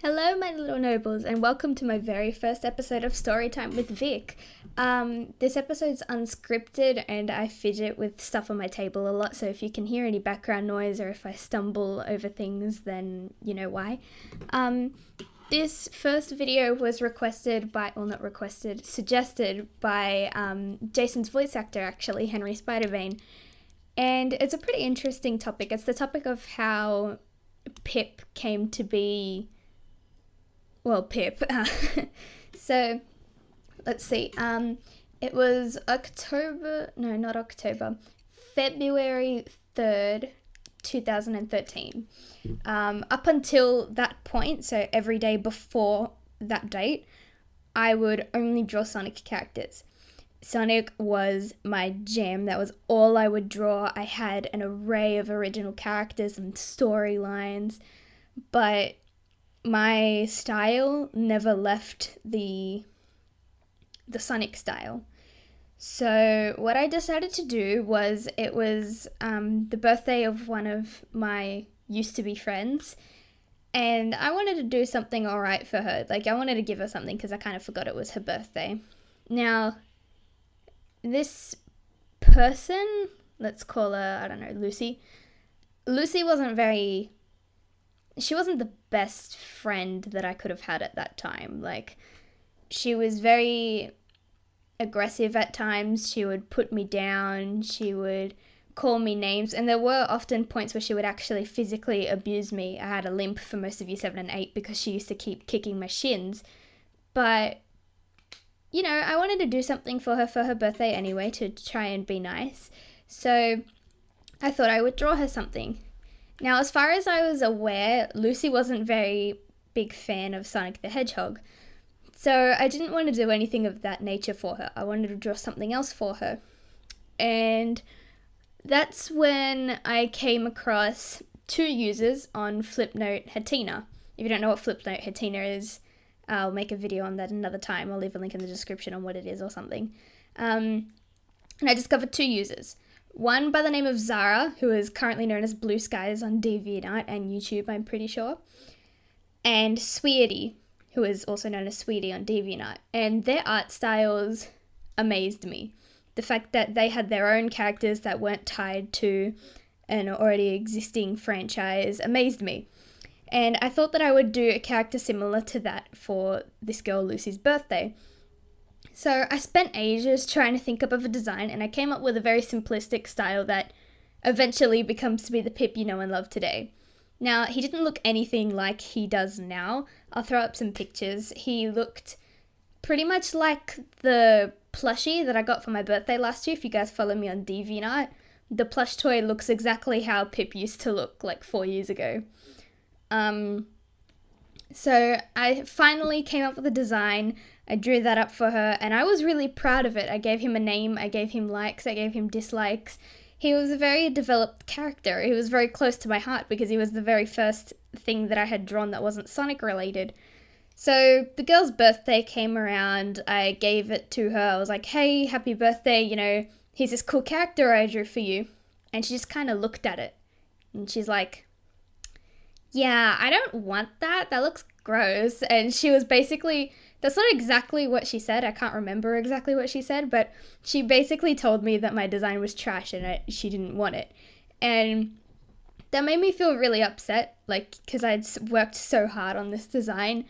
Hello, my little nobles, and welcome to my very first episode of Storytime with Vick. This episode's unscripted, and I fidget with stuff on my table a lot, so if you can hear any background noise or if I stumble over things, then you know why. This first video was suggested by Jason's voice actor, actually, Henry Spidervane, and it's a pretty interesting topic. It's the topic of how Pip came to be... Well, Pip. So, let's see. It was February 3rd, 2013. Up until that point, so every day before that date, I would only draw Sonic characters. Sonic was my jam. That was all I would draw. I had an array of original characters and storylines, but my style never left the Sonic style. So what I decided to do was, it was the birthday of one of my used-to-be friends, and I wanted to do something alright for her. Like, I wanted to give her something because I kind of forgot it was her birthday. Now, this person, let's call her, I don't know, Lucy. Lucy she wasn't the best friend that I could have had at that time. Like, she was very aggressive at times. She would put me down. She would call me names. And there were often points where she would actually physically abuse me. I had a limp for most of year 7 and 8 because she used to keep kicking my shins. But, you know, I wanted to do something for her birthday anyway, to try and be nice. So I thought I would draw her something. Now, as far as I was aware, Lucy wasn't very big fan of Sonic the Hedgehog, so I didn't want to do anything of that nature for her. I wanted to draw something else for her. And that's when I came across 2 users on Flipnote Hatina. If you don't know what Flipnote Hatina is, I'll make a video on that another time. I'll leave a link in the description on what it is or something. And I discovered 2 users. One by the name of Zara, who is currently known as Blue Skies on DeviantArt and YouTube, I'm pretty sure. And Sweetie, who is also known as Sweetie on DeviantArt. And their art styles amazed me. The fact that they had their own characters that weren't tied to an already existing franchise amazed me. And I thought that I would do a character similar to that for this girl Lucy's birthday. So I spent ages trying to think up of a design, and I came up with a very simplistic style that eventually becomes to be the Pip you know and love today. Now, he didn't look anything like he does now. I'll throw up some pictures. He looked pretty much like the plushie that I got for my birthday last year. If you guys follow me on DeviantArt, the plush toy looks exactly how Pip used to look like 4 years ago. So I finally came up with a design. I drew that up for her, and I was really proud of it. I gave him a name, I gave him likes, I gave him dislikes. He was a very developed character. He was very close to my heart because he was the very first thing that I had drawn that wasn't Sonic related. So the girl's birthday came around, I gave it to her. I was like, hey, happy birthday, you know, here's this cool character I drew for you. And she just kind of looked at it, and she's like, yeah, I don't want that. That looks gross. And she was basically... That's not exactly what she said. I can't remember exactly what she said, but she basically told me that my design was trash and she didn't want it. And that made me feel really upset, like, because I'd worked so hard on this design.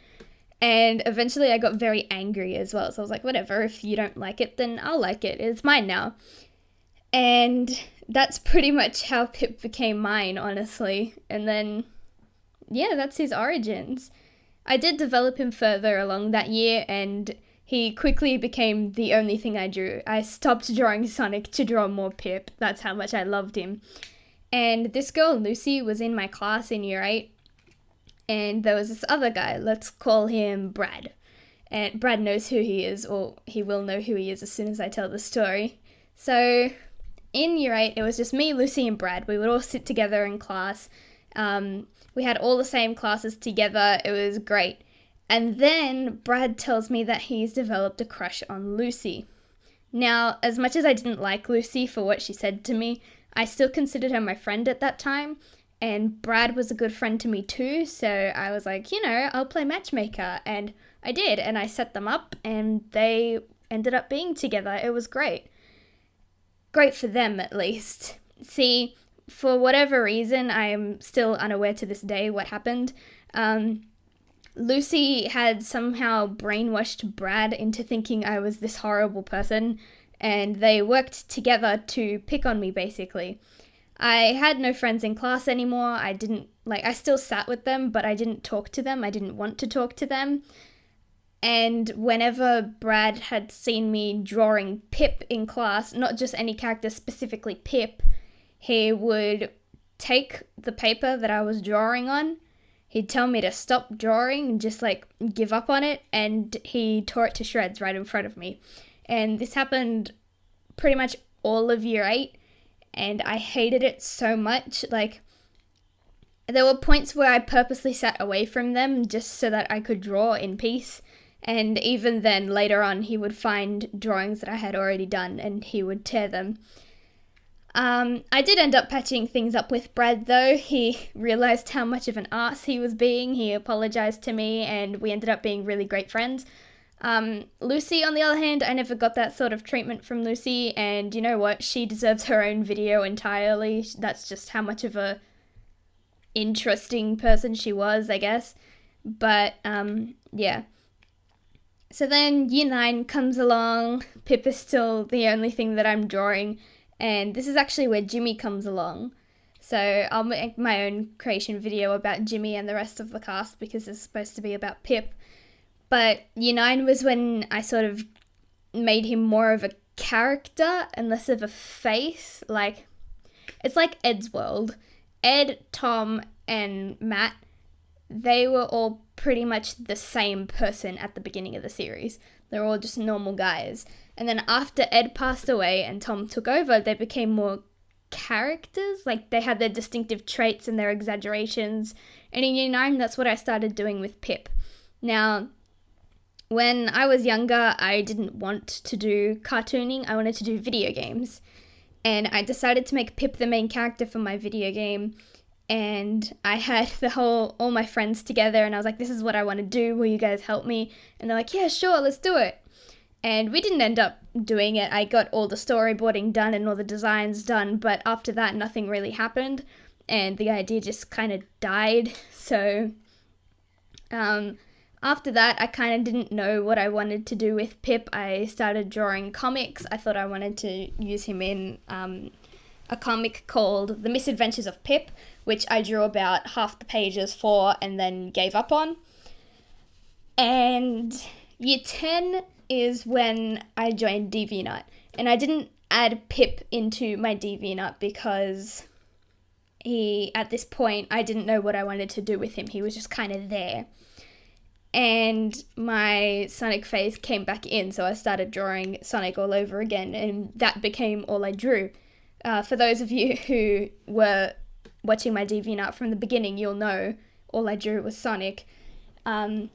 And eventually I got very angry as well. So I was like, whatever, if you don't like it, then I'll like it. It's mine now. And that's pretty much how Pip became mine, honestly. And then, yeah, that's his origins. I did develop him further along that year, and he quickly became the only thing I drew. I stopped drawing Sonic to draw more Pip. That's how much I loved him. And this girl, Lucy, was in my class in year 8, and there was this other guy. Let's call him Brad. And Brad knows who he is, or he will know who he is as soon as I tell the story. So, in year 8, it was just me, Lucy, and Brad. We would all sit together in class. We had all the same classes together. It was great. And then Brad tells me that he's developed a crush on Lucy. Now, as much as I didn't like Lucy for what she said to me, I still considered her my friend at that time. and Brad was a good friend to me too, so I was like, I'll play matchmaker, and I did, and I set them up, and they ended up being together. It was great. Great for them, at least. See, for whatever reason, I'm still unaware to this day what happened. Lucy had somehow brainwashed Brad into thinking I was this horrible person, and they worked together to pick on me, basically. I had no friends in class anymore. I still sat with them, but I didn't talk to them. I didn't want to talk to them. And whenever Brad had seen me drawing Pip in class, not just any character, specifically Pip, he would take the paper that I was drawing on, he'd tell me to stop drawing and just give up on it, and he tore it to shreds right in front of me. And this happened pretty much all of year 8, and I hated it so much. There were points where I purposely sat away from them just so that I could draw in peace. And even then, later on, he would find drawings that I had already done and he would tear them. I did end up patching things up with Brad, though. He realised how much of an arse he was being. He apologised to me, and we ended up being really great friends. Lucy, on the other hand, I never got that sort of treatment from Lucy, and you know what? She deserves her own video entirely. That's just how much of a interesting person she was, I guess. But, yeah. So then Year 9 comes along. Pip is still the only thing that I'm drawing, and this is actually where Jimmy comes along. So I'll make my own creation video about Jimmy and the rest of the cast because it's supposed to be about Pip. But Year 9 was when I sort of made him more of a character and less of a face. It's like Ed's world. Ed, Tom, and Matt, they were all pretty much the same person at the beginning of the series. They're all just normal guys. And then after Ed passed away and Tom took over, they became more characters. They had their distinctive traits and their exaggerations. And in Year 9, that's what I started doing with Pip. Now, when I was younger, I didn't want to do cartooning. I wanted to do video games. And I decided to make Pip the main character for my video game. And I had all my friends together, and I was like, this is what I want to do. Will you guys help me? And they're like, yeah, sure, let's do it. And we didn't end up doing it. I got all the storyboarding done and all the designs done, but after that, nothing really happened. And the idea just kind of died. So, after that, I kind of didn't know what I wanted to do with Pip. I started drawing comics. I thought I wanted to use him in a comic called The Misadventures of Pip, which I drew about half the pages for and then gave up on. And Year 10 is when I joined DeviantArt. And I didn't add Pip into my DeviantArt because at this point, I didn't know what I wanted to do with him. He was just kind of there. And my Sonic phase came back in, so I started drawing Sonic all over again, and that became all I drew. For those of you who were watching my DeviantArt from the beginning, you'll know all I drew was Sonic. And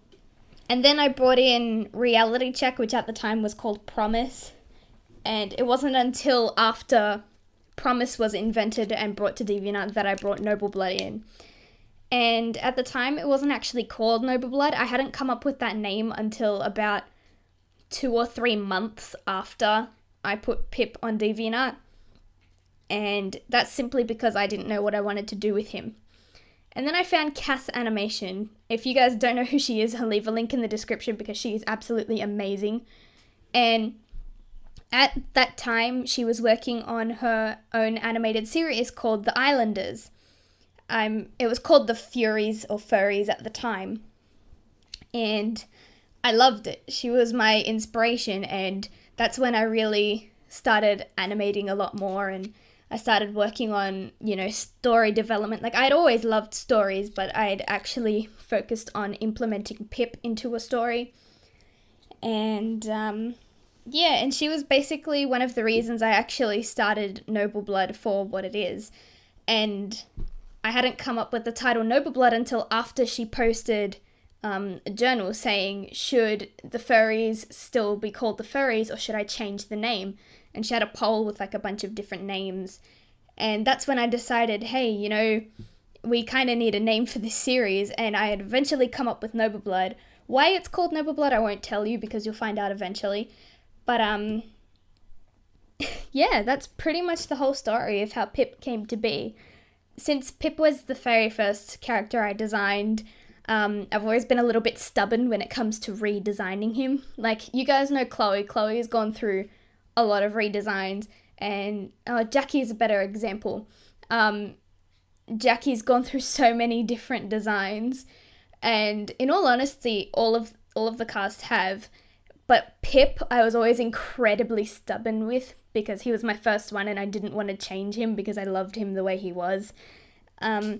then I brought in Reality Check, which at the time was called Promise. And it wasn't until after Promise was invented and brought to DeviantArt that I brought Noble Blood in. And at the time, it wasn't actually called Noble Blood. I hadn't come up with that name until about 2 or 3 months after I put Pip on DeviantArt. And that's simply because I didn't know what I wanted to do with him. And then I found Cass Animation. If you guys don't know who she is, I'll leave a link in the description because she is absolutely amazing. And at that time, she was working on her own animated series called The Islanders. It was called The Furies or Furries at the time. And I loved it. She was my inspiration, and that's when I really started animating a lot more, and I started working on, story development. I'd always loved stories, but I'd actually focused on implementing Pip into a story. And, and she was basically one of the reasons I actually started Noble Blood for what it is. And I hadn't come up with the title Noble Blood until after she posted a journal saying, should the furries still be called the furries, or should I change the name? And she had a poll with a bunch of different names. And that's when I decided, hey, we kind of need a name for this series, and I had eventually come up with Noble Blood. Why it's called Noble Blood, I won't tell you because you'll find out eventually. But, yeah, that's pretty much the whole story of how Pip came to be. Since Pip was the very first character I designed, I've always been a little bit stubborn when it comes to redesigning him. Like, you guys know Chloe. Chloe has gone through a lot of redesigns, and Jackie is a better example. Jackie's gone through so many different designs, and in all honesty, all of the cast have. But Pip, I was always incredibly stubborn with because he was my first one, and I didn't want to change him because I loved him the way he was. I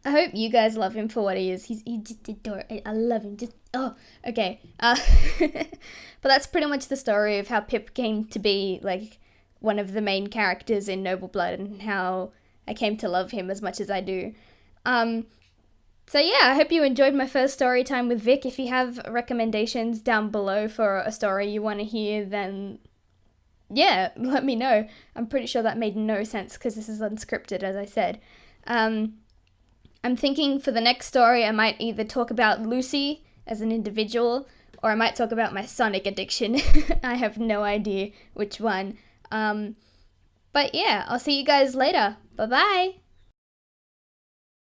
hope you guys love him for what he is. He's just adorable. I love him. Okay. But that's pretty much the story of how Pip came to be like one of the main characters in Noble Blood, and how I came to love him as much as I do. So yeah, I hope you enjoyed my first story time with Vic. If you have recommendations down below for a story you want to hear, then yeah, let me know. I'm pretty sure that made no sense because this is unscripted, as I said. I'm thinking for the next story, I might either talk about Lucy as an individual, or I might talk about my Sonic addiction. I have no idea which one. But yeah, I'll see you guys later. Bye-bye!